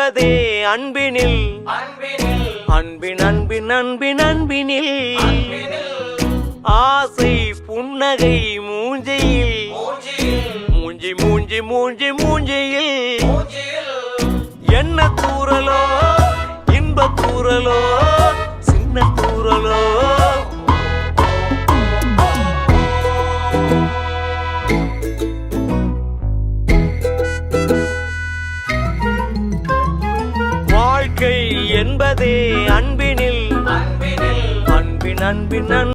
என்பதே அன்பினில் அன்பின் அன்பின் அன்பின் அன்பினில் ஆசை புன்னகை மூஞ்சையில் மூஞ்சி மூஞ்சி மூஞ்சி மூஞ்சியில் என்ன தூரலோ இன்ப தூரலோ சின்ன தூரலோ வாழ்க்கை என்பதே அன்பினில் அன்பின் அன்பின்